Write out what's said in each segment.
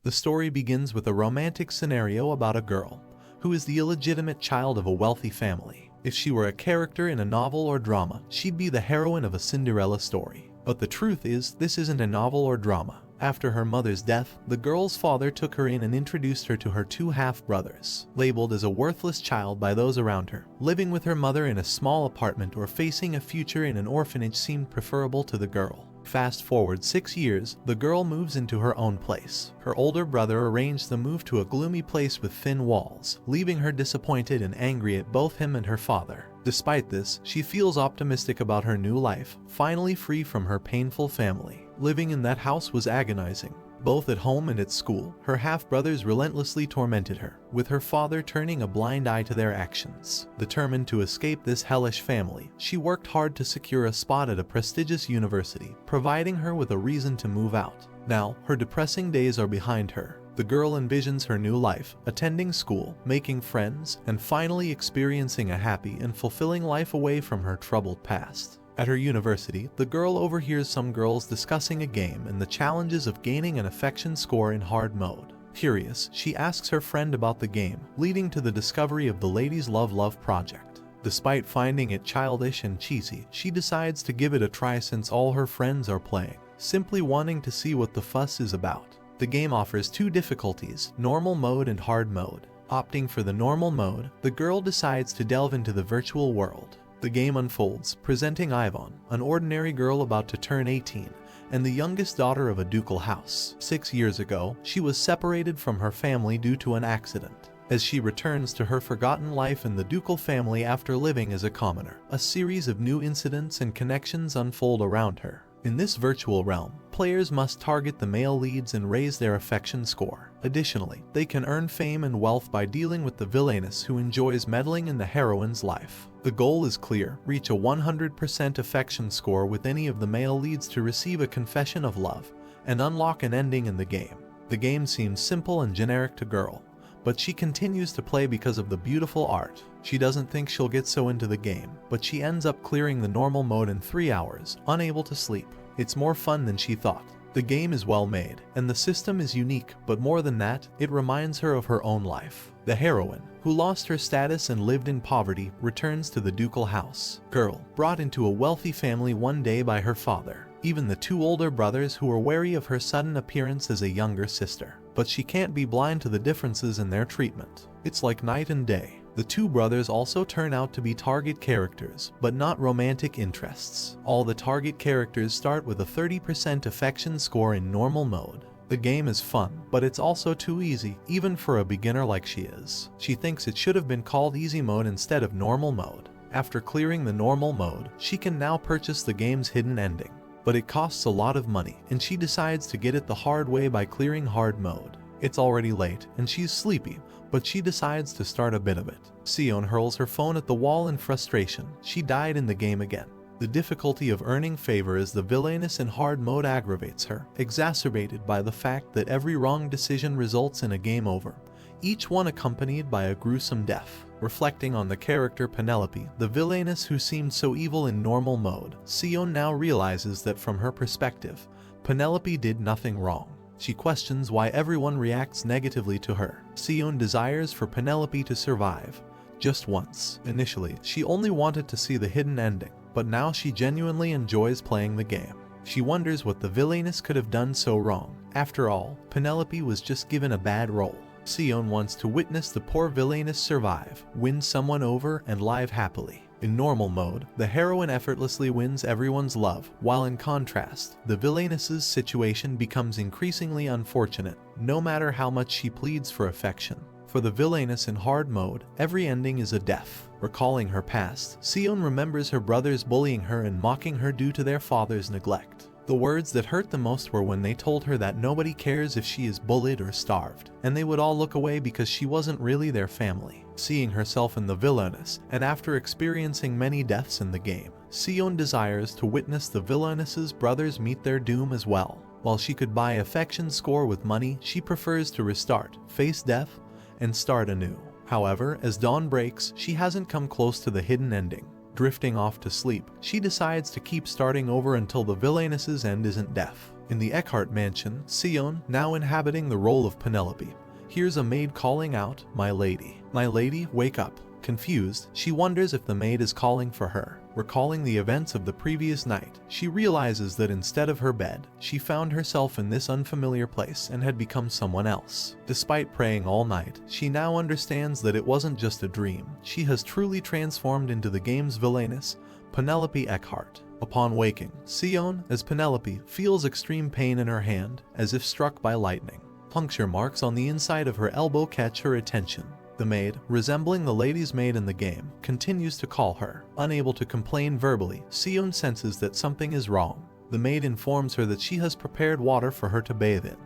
The story begins with a romantic scenario about a girl who is the illegitimate child of a wealthy family. If she were a character in a novel or drama, she'd be the heroine of a Cinderella story. But the truth is, this isn't a novel or drama. After her mother's death, the girl's father took her in and introduced her to her two half-brothers. Labeled as a worthless child by those around her, living with her mother in a small apartment or facing a future in an orphanage seemed preferable to the girl. Fast forward 6 years, the girl moves into her own place. Her older brother arranged the move to a gloomy place with thin walls, leaving her disappointed and angry at both him and her father. Despite this, she feels optimistic about her new life, finally free from her painful family. Living in that house was agonizing. Both at home and at school, her half-brothers relentlessly tormented her, with her father turning a blind eye to their actions. Determined to escape this hellish family, she worked hard to secure a spot at a prestigious university, providing her with a reason to move out. Now, her depressing days are behind her. The girl envisions her new life, attending school, making friends, and finally experiencing a happy and fulfilling life away from her troubled past. At her university, the girl overhears some girls discussing a game and the challenges of gaining an affection score in hard mode. Curious, she asks her friend about the game, leading to the discovery of the Ladies Love project. Despite finding it childish and cheesy, she decides to give it a try since all her friends are playing, simply wanting to see what the fuss is about. The game offers two difficulties, normal mode and hard mode. Opting for the normal mode, the girl decides to delve into the virtual world. The game unfolds, presenting Yvonne, an ordinary girl about to turn 18, and the youngest daughter of a ducal house. 6 years ago, she was separated from her family due to an accident. As she returns to her forgotten life in the ducal family after living as a commoner, a series of new incidents and connections unfold around her. In this virtual realm, players must target the male leads and raise their affection score. Additionally, they can earn fame and wealth by dealing with the villainess who enjoys meddling in the heroine's life. The goal is clear: reach a 100% affection score with any of the male leads to receive a confession of love and unlock an ending in the game. The game seems simple and generic to girl, but she continues to play because of the beautiful art. She doesn't think she'll get so into the game, but she ends up clearing the normal mode in 3 hours, unable to sleep. It's more fun than she thought. The game is well made, and the system is unique, but more than that, it reminds her of her own life. The heroine, who lost her status and lived in poverty, returns to the ducal house. Girl, brought into a wealthy family one day by her father. Even the two older brothers who are wary of her sudden appearance as a younger sister. But she can't be blind to the differences in their treatment. It's like night and day. The two brothers also turn out to be target characters, but not romantic interests. All the target characters start with a 30% affection score in normal mode. The game is fun, but it's also too easy, even for a beginner like she is. She thinks it should have been called easy mode instead of normal mode. After clearing the normal mode, she can now purchase the game's hidden ending. But it costs a lot of money, and she decides to get it the hard way by clearing hard mode. It's already late, and she's sleepy, but she decides to start a bit of it. Sion hurls her phone at the wall in frustration. She died in the game again. The difficulty of earning favor as the villainess in hard mode aggravates her, exacerbated by the fact that every wrong decision results in a game over, each one accompanied by a gruesome death. Reflecting on the character Penelope, the villainess who seemed so evil in normal mode, Sion now realizes that from her perspective, Penelope did nothing wrong. She questions why everyone reacts negatively to her. Sion desires for Penelope to survive, just once. Initially, she only wanted to see the hidden ending, but now she genuinely enjoys playing the game. She wonders what the villainess could have done so wrong. After all, Penelope was just given a bad role. Sion wants to witness the poor villainess survive, win someone over, and live happily. In normal mode, the heroine effortlessly wins everyone's love, while in contrast, the villainess's situation becomes increasingly unfortunate, no matter how much she pleads for affection. For the villainess in hard mode, every ending is a death. Recalling her past, Sion remembers her brothers bullying her and mocking her due to their father's neglect. The words that hurt the most were when they told her that nobody cares if she is bullied or starved, and they would all look away because she wasn't really their family. Seeing herself in the villainess, and after experiencing many deaths in the game, Sion desires to witness the villainess's brothers meet their doom as well. While she could buy affection score with money, she prefers to restart, face death, and start anew. However, as dawn breaks, she hasn't come close to the hidden ending. Drifting off to sleep, she decides to keep starting over until the villainess's end isn't death. In the Eckhart mansion, Sion, now inhabiting the role of Penelope, hears a maid calling out, "My lady, wake up." Confused, she wonders if the maid is calling for her. Recalling the events of the previous night, she realizes that instead of her bed, she found herself in this unfamiliar place and had become someone else. Despite praying all night, she now understands that it wasn't just a dream. She has truly transformed into the game's villainess, Penelope Eckhart. Upon waking, Sion, as Penelope, feels extreme pain in her hand, as if struck by lightning. Puncture marks on the inside of her elbow catch her attention. The maid, resembling the lady's maid in the game, continues to call her. Unable to complain verbally, Sion senses that something is wrong. The maid informs her that she has prepared water for her to bathe in.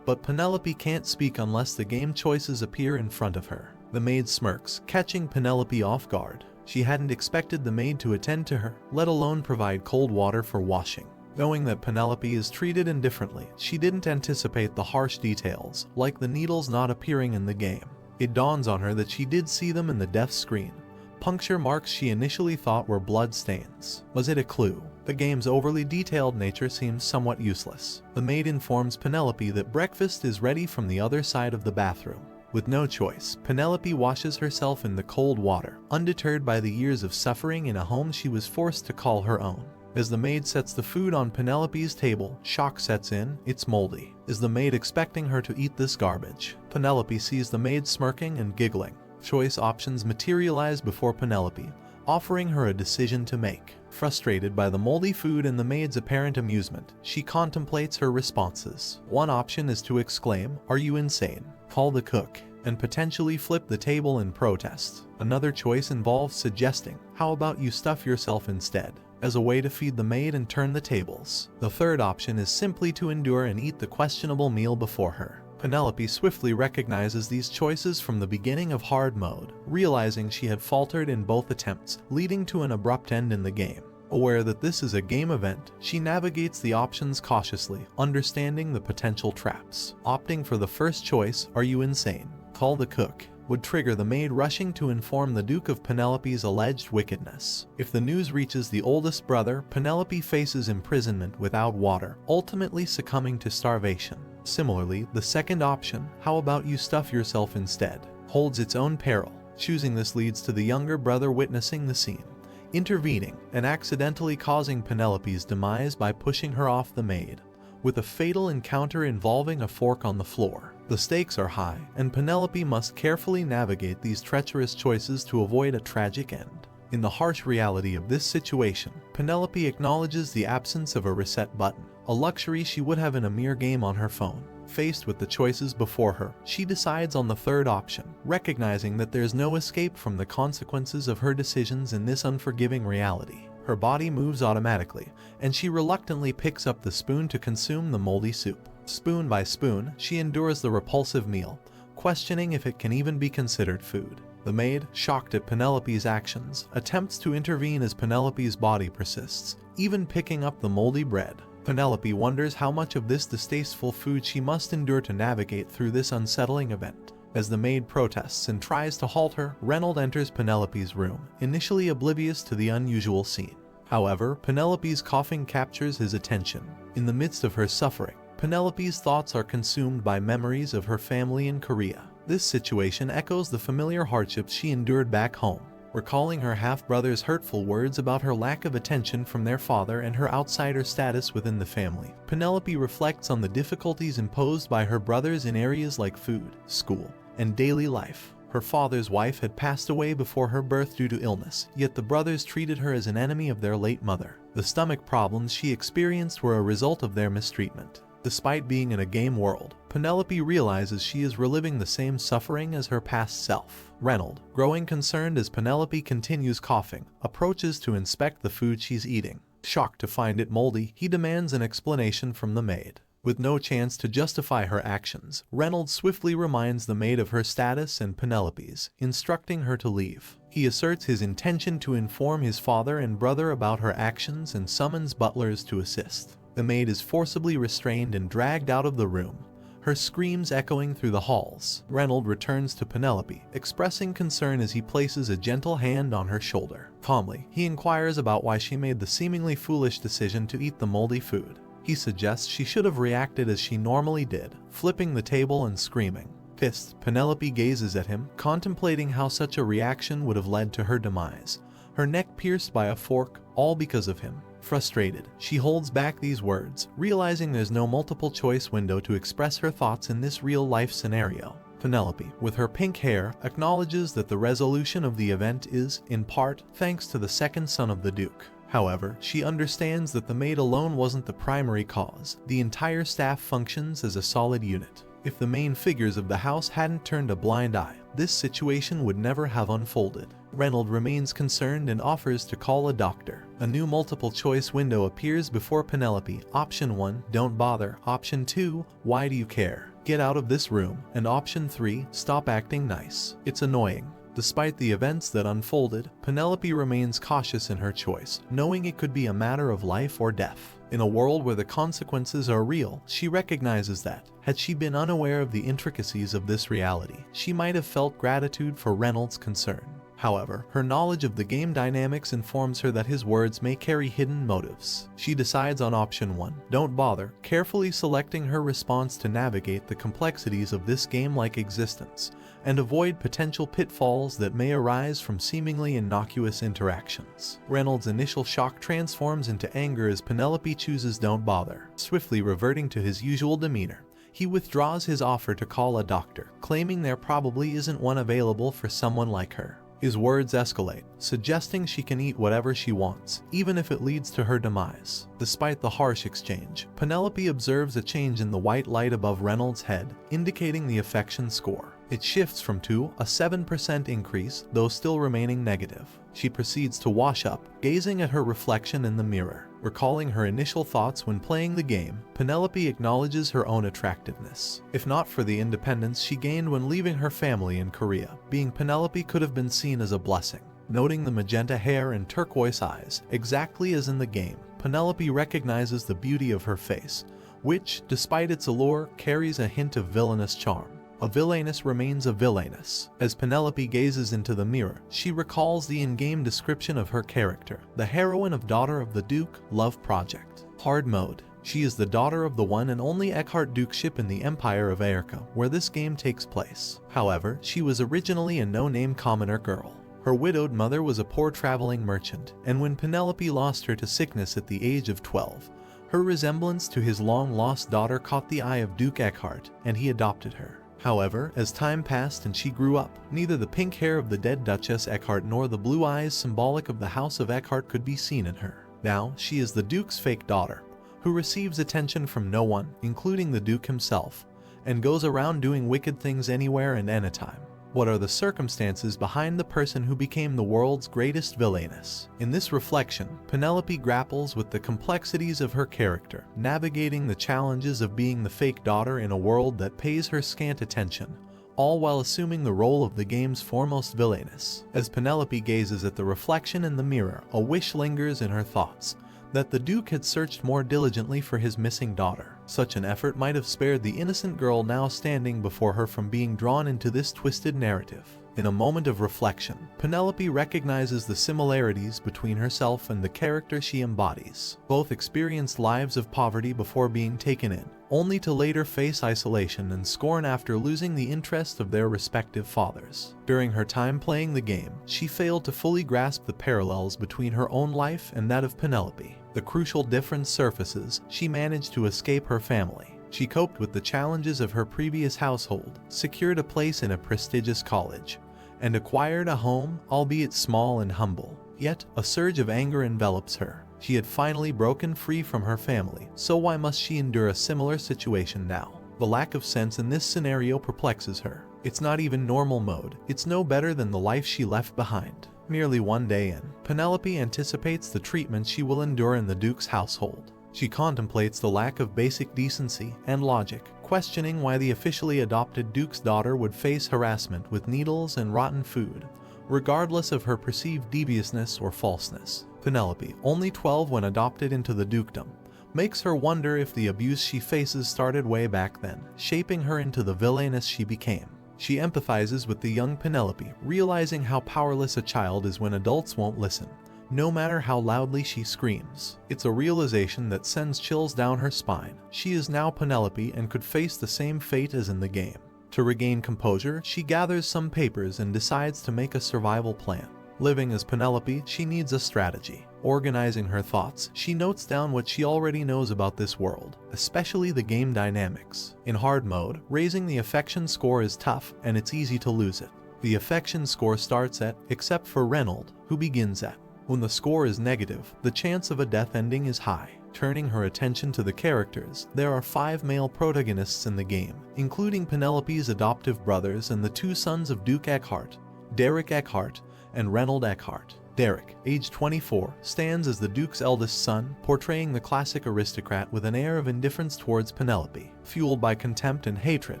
But Penelope can't speak unless the game choices appear in front of her. The maid smirks, catching Penelope off guard. She hadn't expected the maid to attend to her, let alone provide cold water for washing. Knowing that Penelope is treated indifferently, she didn't anticipate the harsh details, like the needles not appearing in the game. It dawns on her that she did see them in the death screen. Puncture marks she initially thought were blood stains. Was it a clue? The game's overly detailed nature seems somewhat useless. The maid informs Penelope that breakfast is ready from the other side of the bathroom. With no choice, Penelope washes herself in the cold water, undeterred by the years of suffering in a home she was forced to call her own. As the maid sets the food on Penelope's table, shock sets in. It's moldy. Is the maid expecting her to eat this garbage? Penelope sees the maid smirking and giggling. Choice options materialize before Penelope, offering her a decision to make. Frustrated by the moldy food and the maid's apparent amusement, she contemplates her responses. One option is to exclaim, "Are you insane?" Call the cook, and potentially flip the table in protest. Another choice involves suggesting, "How about you stuff yourself instead?" as a way to feed the maid and turn the tables. The third option is simply to endure and eat the questionable meal before her. Penelope swiftly recognizes these choices from the beginning of hard mode, realizing she had faltered in both attempts, leading to an abrupt end in the game. Aware that this is a game event, she navigates the options cautiously, understanding the potential traps. Opting for the first choice, "Are you insane?" Call the cook, would trigger the maid rushing to inform the Duke of Penelope's alleged wickedness. If the news reaches the oldest brother, Penelope faces imprisonment without water, ultimately succumbing to starvation. Similarly, the second option, "How about you stuff yourself instead?" holds its own peril. Choosing this leads to the younger brother witnessing the scene, intervening and accidentally causing Penelope's demise by pushing her off the maid, with a fatal encounter involving a fork on the floor. The stakes are high, and Penelope must carefully navigate these treacherous choices to avoid a tragic end. In the harsh reality of this situation, Penelope acknowledges the absence of a reset button, a luxury she would have in a mere game on her phone. Faced with the choices before her, she decides on the third option, recognizing that there's no escape from the consequences of her decisions in this unforgiving reality. Her body moves automatically, and she reluctantly picks up the spoon to consume the moldy soup. Spoon by spoon, she endures the repulsive meal, questioning if it can even be considered food. The maid, shocked at Penelope's actions, attempts to intervene as Penelope's body persists, even picking up the moldy bread. Penelope wonders how much of this distasteful food she must endure to navigate through this unsettling event. As the maid protests and tries to halt her, Reynold enters Penelope's room, initially oblivious to the unusual scene. However, Penelope's coughing captures his attention. In the midst of her suffering, Penelope's thoughts are consumed by memories of her family in Korea. This situation echoes the familiar hardships she endured back home. Recalling her half-brother's hurtful words about her lack of attention from their father and her outsider status within the family, Penelope reflects on the difficulties imposed by her brothers in areas like food, school, and daily life. Her father's wife had passed away before her birth due to illness, yet the brothers treated her as an enemy of their late mother. The stomach problems she experienced were a result of their mistreatment. Despite being in a game world, Penelope realizes she is reliving the same suffering as her past self. Reynold, growing concerned as Penelope continues coughing, approaches to inspect the food she's eating. Shocked to find it moldy, he demands an explanation from the maid. With no chance to justify her actions, Reynold swiftly reminds the maid of her status and Penelope's, instructing her to leave. He asserts his intention to inform his father and brother about her actions and summons butlers to assist. The maid is forcibly restrained and dragged out of the room, her screams echoing through the halls. Reynold returns to Penelope, expressing concern as he places a gentle hand on her shoulder. Calmly, he inquires about why she made the seemingly foolish decision to eat the moldy food. He suggests she should have reacted as she normally did, flipping the table and screaming. Pissed, Penelope gazes at him, contemplating how such a reaction would have led to her demise. Her neck pierced by a fork, all because of him. Frustrated, she holds back these words, realizing there's no multiple choice window to express her thoughts in this real-life scenario. Penelope, with her pink hair, acknowledges that the resolution of the event is, in part, thanks to the second son of the Duke. However, she understands that the maid alone wasn't the primary cause. The entire staff functions as a solid unit. If the main figures of the house hadn't turned a blind eye, this situation would never have unfolded. Reynold remains concerned and offers to call a doctor. A new multiple-choice window appears before Penelope. Option 1, don't bother. Option 2, why do you care? Get out of this room. And Option 3, stop acting nice. It's annoying. Despite the events that unfolded, Penelope remains cautious in her choice, knowing it could be a matter of life or death. In a world where the consequences are real, she recognizes that, had she been unaware of the intricacies of this reality, she might have felt gratitude for Reynold's concern. However, her knowledge of the game dynamics informs her that his words may carry hidden motives. She decides on Option 1, don't bother, carefully selecting her response to navigate the complexities of this game-like existence, and avoid potential pitfalls that may arise from seemingly innocuous interactions. Reynold's initial shock transforms into anger as Penelope chooses don't bother. Swiftly reverting to his usual demeanor, he withdraws his offer to call a doctor, claiming there probably isn't one available for someone like her. His words escalate, suggesting she can eat whatever she wants, even if it leads to her demise. Despite the harsh exchange, Penelope observes a change in the white light above Reynold's head, indicating the affection score. It shifts from 2, a 7% increase, though still remaining negative. She proceeds to wash up, gazing at her reflection in the mirror. Recalling her initial thoughts when playing the game, Penelope acknowledges her own attractiveness. If not for the independence she gained when leaving her family in Korea, being Penelope could have been seen as a blessing. Noting the magenta hair and turquoise eyes, exactly as in the game, Penelope recognizes the beauty of her face, which, despite its allure, carries a hint of villainous charm. A villainess remains a villainess. As Penelope gazes into the mirror, she recalls the in-game description of her character, the heroine of Daughter of the Duke, Love Project. Hard mode. She is the daughter of the one and only Eckhart Dukeship in the Empire of Aerka, where this game takes place. However, she was originally a no-name commoner girl. Her widowed mother was a poor traveling merchant, and when Penelope lost her to sickness at the age of 12, her resemblance to his long-lost daughter caught the eye of Duke Eckhart, and he adopted her. However, as time passed and she grew up, neither the pink hair of the dead Duchess Eckhart nor the blue eyes symbolic of the House of Eckhart could be seen in her. Now, she is the Duke's fake daughter, who receives attention from no one, including the Duke himself, and goes around doing wicked things anywhere and anytime. What are the circumstances behind the person who became the world's greatest villainess? In this reflection, Penelope grapples with the complexities of her character, navigating the challenges of being the fake daughter in a world that pays her scant attention, all while assuming the role of the game's foremost villainess. As Penelope gazes at the reflection in the mirror, a wish lingers in her thoughts, that the Duke had searched more diligently for his missing daughter. Such an effort might have spared the innocent girl now standing before her from being drawn into this twisted narrative. In a moment of reflection, Penelope recognizes the similarities between herself and the character she embodies. Both experienced lives of poverty before being taken in, only to later face isolation and scorn after losing the interest of their respective fathers. During her time playing the game, she failed to fully grasp the parallels between her own life and that of Penelope. The crucial difference surfaces, she managed to escape her family. She coped with the challenges of her previous household, secured a place in a prestigious college, and acquired a home, albeit small and humble. Yet, a surge of anger envelops her. She had finally broken free from her family, so why must she endure a similar situation now? The lack of sense in this scenario perplexes her. It's not even normal mode. It's no better than the life she left behind. Nearly one day in, Penelope anticipates the treatment she will endure in the Duke's household. She contemplates the lack of basic decency and logic, questioning why the officially adopted Duke's daughter would face harassment with needles and rotten food, regardless of her perceived deviousness or falseness. Penelope, only 12 when adopted into the dukedom, makes her wonder if the abuse she faces started way back then, shaping her into the villainess she became. She empathizes with the young Penelope, realizing how powerless a child is when adults won't listen, no matter how loudly she screams. It's a realization that sends chills down her spine. She is now Penelope and could face the same fate as in the game. To regain composure, she gathers some papers and decides to make a survival plan. Living as Penelope, she needs a strategy. Organizing her thoughts, she notes down what she already knows about this world, especially the game dynamics. In hard mode, raising the affection score is tough and it's easy to lose it. The affection score starts at, except for Reynold, who begins at. When the score is negative, the chance of a death ending is high. Turning her attention to the characters, there are 5 male protagonists in the game, including Penelope's adoptive brothers and the 2 sons of Duke Eckhart, Derek Eckhart and Reynold Eckhart. Derek, age 24, stands as the Duke's eldest son, portraying the classic aristocrat with an air of indifference towards Penelope. Fueled by contempt and hatred,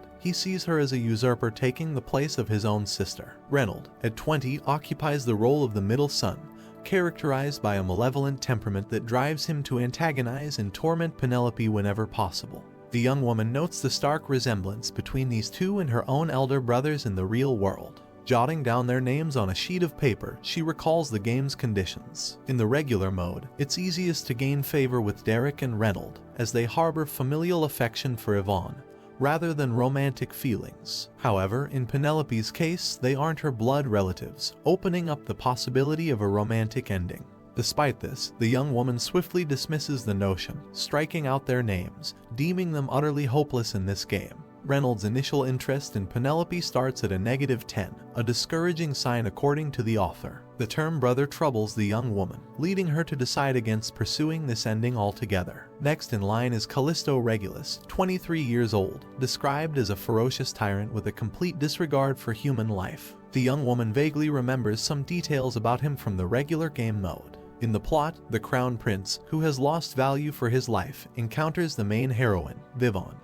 he sees her as a usurper taking the place of his own sister. Reynold, at 20, occupies the role of the middle son, characterized by a malevolent temperament that drives him to antagonize and torment Penelope whenever possible. The young woman notes the stark resemblance between these two and her own elder brothers in the real world. Jotting down their names on a sheet of paper, she recalls the game's conditions. In the regular mode, it's easiest to gain favor with Derek and Reynold, as they harbor familial affection for Yvonne, rather than romantic feelings. However, in Penelope's case, they aren't her blood relatives, opening up the possibility of a romantic ending. Despite this, the young woman swiftly dismisses the notion, striking out their names, deeming them utterly hopeless in this game. Reynold's initial interest in Penelope starts at a -10, a discouraging sign according to the author. The term brother troubles the young woman, leading her to decide against pursuing this ending altogether. Next in line is Callisto Regulus, 23 years old, described as a ferocious tyrant with a complete disregard for human life. The young woman vaguely remembers some details about him from the regular game mode. In the plot, the Crown Prince, who has lost value for his life, encounters the main heroine, Yvonne,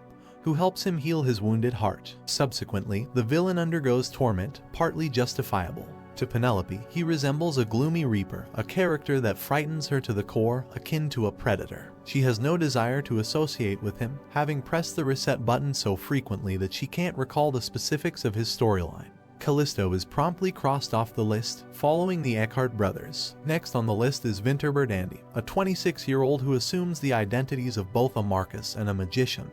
who helps him heal his wounded heart. Subsequently, the villain undergoes torment, partly justifiable. To Penelope, he resembles a gloomy reaper, a character that frightens her to the core, akin to a predator. She has no desire to associate with him, having pressed the reset button so frequently that she can't recall the specifics of his storyline. Callisto is promptly crossed off the list, following the Eckhart brothers. Next on the list is Winterbird Andy, a 26-year-old who assumes the identities of both a Marcus and a magician,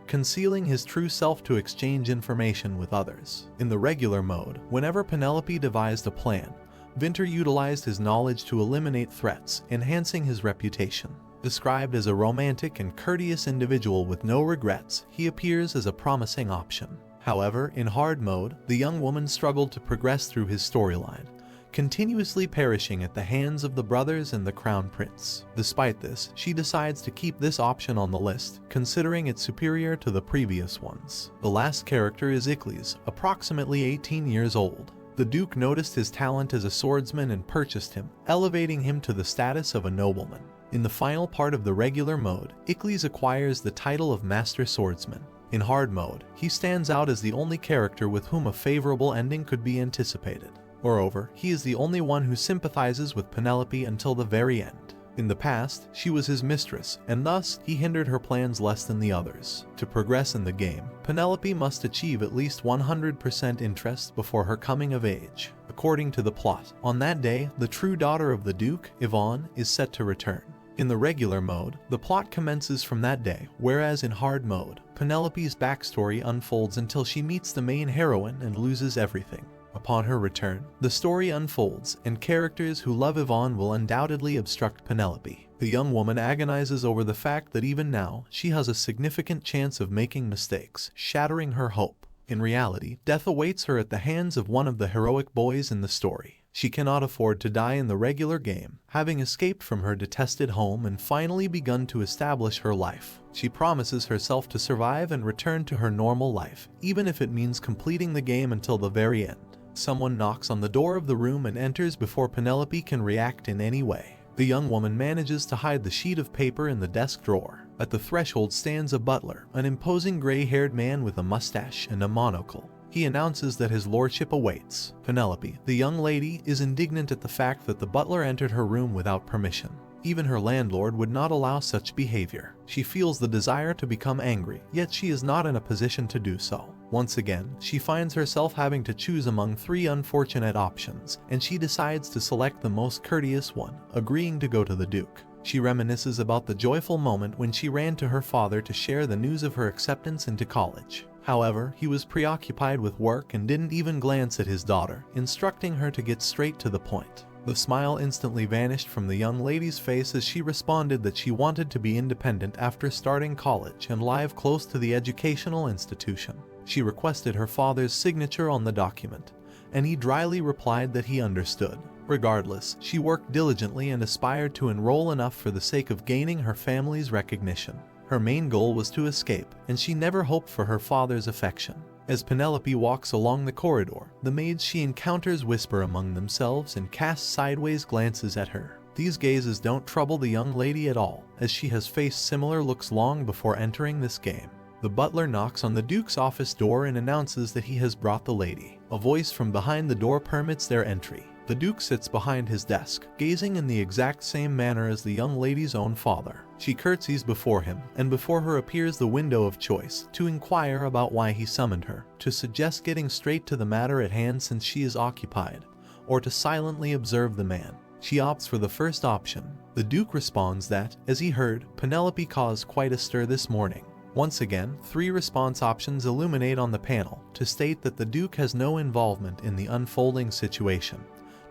concealing his true self to exchange information with others. In the regular mode, whenever Penelope devised a plan, Winter utilized his knowledge to eliminate threats, enhancing his reputation. Described as a romantic and courteous individual with no regrets, he appears as a promising option. However, in hard mode, the young woman struggled to progress through his storyline, continuously perishing at the hands of the brothers and the Crown Prince. Despite this, she decides to keep this option on the list, considering it superior to the previous ones. The last character is Icles, approximately 18 years old. The Duke noticed his talent as a swordsman and purchased him, elevating him to the status of a nobleman. In the final part of the regular mode, Icles acquires the title of Master Swordsman. In hard mode, he stands out as the only character with whom a favorable ending could be anticipated. Moreover, he is the only one who sympathizes with Penelope until the very end. In the past, she was his mistress, and thus he hindered her plans less than the others. To progress in the game, Penelope must achieve at least 100% interest before her coming of age. According to the plot, on that day, the true daughter of the Duke, Yvonne, is set to return. In the regular mode, the plot commences from that day, whereas in hard mode, Penelope's backstory unfolds until she meets the main heroine and loses everything. Upon her return, the story unfolds, and characters who love Yvonne will undoubtedly obstruct Penelope. The young woman agonizes over the fact that even now, she has a significant chance of making mistakes, shattering her hope. In reality, death awaits her at the hands of one of the heroic boys in the story. She cannot afford to die in the regular game, having escaped from her detested home and finally begun to establish her life. She promises herself to survive and return to her normal life, even if it means completing the game until the very end. Someone knocks on the door of the room and enters before Penelope can react in any way. The young woman manages to hide the sheet of paper in the desk drawer. At the threshold stands a butler, an imposing gray-haired man with a mustache and a monocle. He announces that his lordship awaits. Penelope, the young lady, is indignant at the fact that the butler entered her room without permission. Even her landlord would not allow such behavior. She feels the desire to become angry, yet she is not in a position to do so. Once again, she finds herself having to choose among three unfortunate options, and she decides to select the most courteous one, agreeing to go to the Duke. She reminisces about the joyful moment when she ran to her father to share the news of her acceptance into college. However, he was preoccupied with work and didn't even glance at his daughter, instructing her to get straight to the point. The smile instantly vanished from the young lady's face as she responded that she wanted to be independent after starting college and live close to the educational institution. She requested her father's signature on the document, and he dryly replied that he understood. Regardless, she worked diligently and aspired to enroll enough for the sake of gaining her family's recognition. Her main goal was to escape, and she never hoped for her father's affection. As Penelope walks along the corridor, the maids she encounters whisper among themselves and cast sideways glances at her. These gazes don't trouble the young lady at all, as she has faced similar looks long before entering this game. The butler knocks on the Duke's office door and announces that he has brought the lady. A voice from behind the door permits their entry. The Duke sits behind his desk, gazing in the exact same manner as the young lady's own father. She curtsies before him, and before her appears the window of choice, to inquire about why he summoned her, to suggest getting straight to the matter at hand since she is occupied, or to silently observe the man. She opts for the first option. The Duke responds that, as he heard, Penelope caused quite a stir this morning. Once again, three response options illuminate on the panel, to state that the Duke has no involvement in the unfolding situation,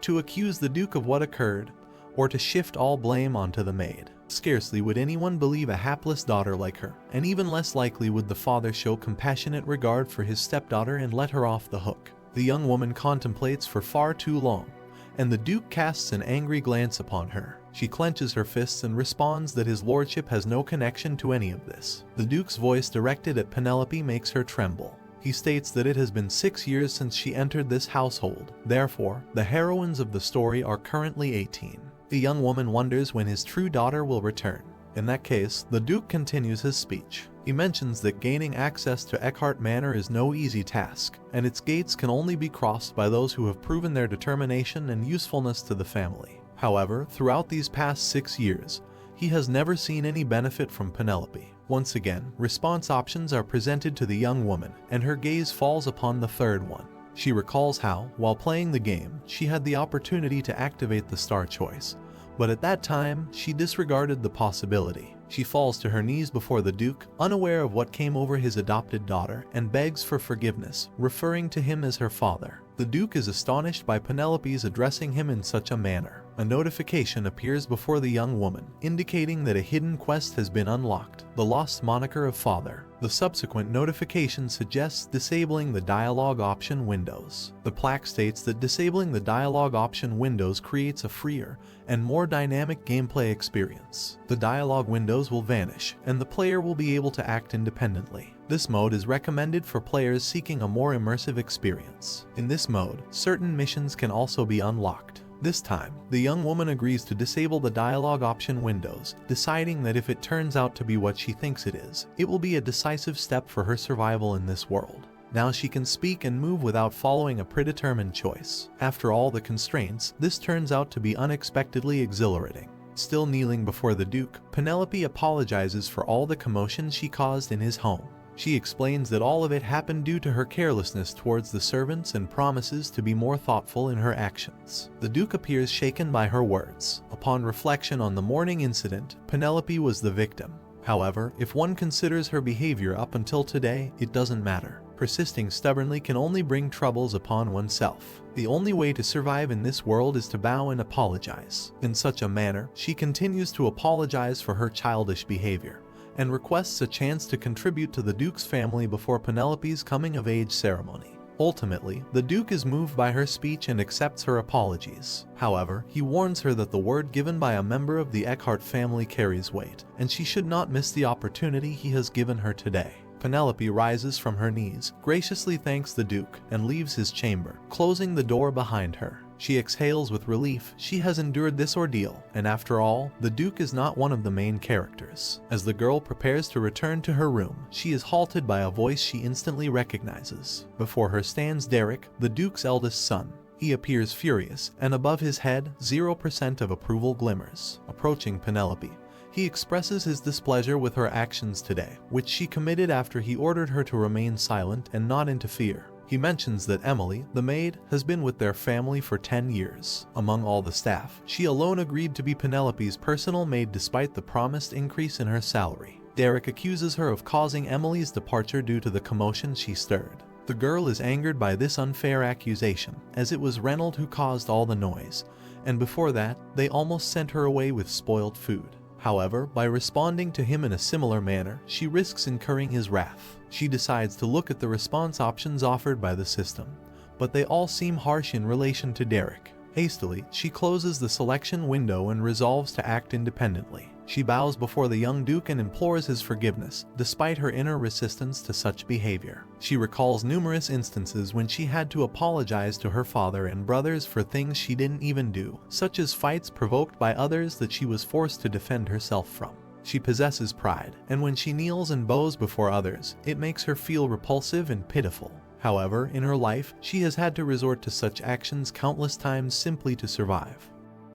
to accuse the Duke of what occurred, or to shift all blame onto the maid. Scarcely would anyone believe a hapless daughter like her, and even less likely would the father show compassionate regard for his stepdaughter and let her off the hook. The young woman contemplates for far too long, and the Duke casts an angry glance upon her. She clenches her fists and responds that his lordship has no connection to any of this. The Duke's voice directed at Penelope makes her tremble. He states that it has been 6 years since she entered this household. Therefore, the heroines of the story are currently 18. The young woman wonders when his true daughter will return. In that case, the Duke continues his speech. He mentions that gaining access to Eckhart Manor is no easy task, and its gates can only be crossed by those who have proven their determination and usefulness to the family. However, throughout these past 6 years, he has never seen any benefit from Penelope. Once again, response options are presented to the young woman, and her gaze falls upon the third one. She recalls how, while playing the game, she had the opportunity to activate the star choice, but at that time, she disregarded the possibility. She falls to her knees before the Duke, unaware of what came over his adopted daughter, and begs for forgiveness, referring to him as her father. The Duke is astonished by Penelope's addressing him in such a manner. A notification appears before the young woman, indicating that a hidden quest has been unlocked, the lost moniker of father. The subsequent notification suggests disabling the dialogue option windows. The plaque states that disabling the dialogue option windows creates a freer and more dynamic gameplay experience. The dialogue windows will vanish, and the player will be able to act independently. This mode is recommended for players seeking a more immersive experience. In this mode, certain missions can also be unlocked. This time, the young woman agrees to disable the dialogue option windows, deciding that if it turns out to be what she thinks it is, it will be a decisive step for her survival in this world. Now she can speak and move without following a predetermined choice. After all the constraints, this turns out to be unexpectedly exhilarating. Still kneeling before the Duke, Penelope apologizes for all the commotion she caused in his home. She explains that all of it happened due to her carelessness towards the servants and promises to be more thoughtful in her actions. The Duke appears shaken by her words. Upon reflection on the morning incident, Penelope was the victim. However, if one considers her behavior up until today, it doesn't matter. Persisting stubbornly can only bring troubles upon oneself. The only way to survive in this world is to bow and apologize. In such a manner, she continues to apologize for her childish behavior, and requests a chance to contribute to the Duke's family before Penelope's coming-of-age ceremony. Ultimately, the Duke is moved by her speech and accepts her apologies. However, he warns her that the word given by a member of the Eckhart family carries weight, and she should not miss the opportunity he has given her today. Penelope rises from her knees, graciously thanks the Duke, and leaves his chamber, closing the door behind her. She exhales with relief. She has endured this ordeal, and after all, the Duke is not one of the main characters. As the girl prepares to return to her room, she is halted by a voice she instantly recognizes. Before her stands Derek, the Duke's eldest son. He appears furious, and above his head, 0% of approval glimmers. Approaching Penelope, He expresses his displeasure with her actions today, which she committed after he ordered her to remain silent and not interfere. He mentions that Emily, the maid, has been with their family for 10 years. Among all the staff, she alone agreed to be Penelope's personal maid despite the promised increase in her salary. Derek accuses her of causing Emily's departure due to the commotion she stirred. The girl is angered by this unfair accusation, as it was Reynold who caused all the noise, and before that, they almost sent her away with spoiled food. However, by responding to him in a similar manner, she risks incurring his wrath. She decides to look at the response options offered by the system, but they all seem harsh in relation to Derek. Hastily, she closes the selection window and resolves to act independently. She bows before the young Duke and implores his forgiveness, despite her inner resistance to such behavior. She recalls numerous instances when she had to apologize to her father and brothers for things she didn't even do, such as fights provoked by others that she was forced to defend herself from. She possesses pride, and when she kneels and bows before others, it makes her feel repulsive and pitiful. However, in her life, she has had to resort to such actions countless times simply to survive.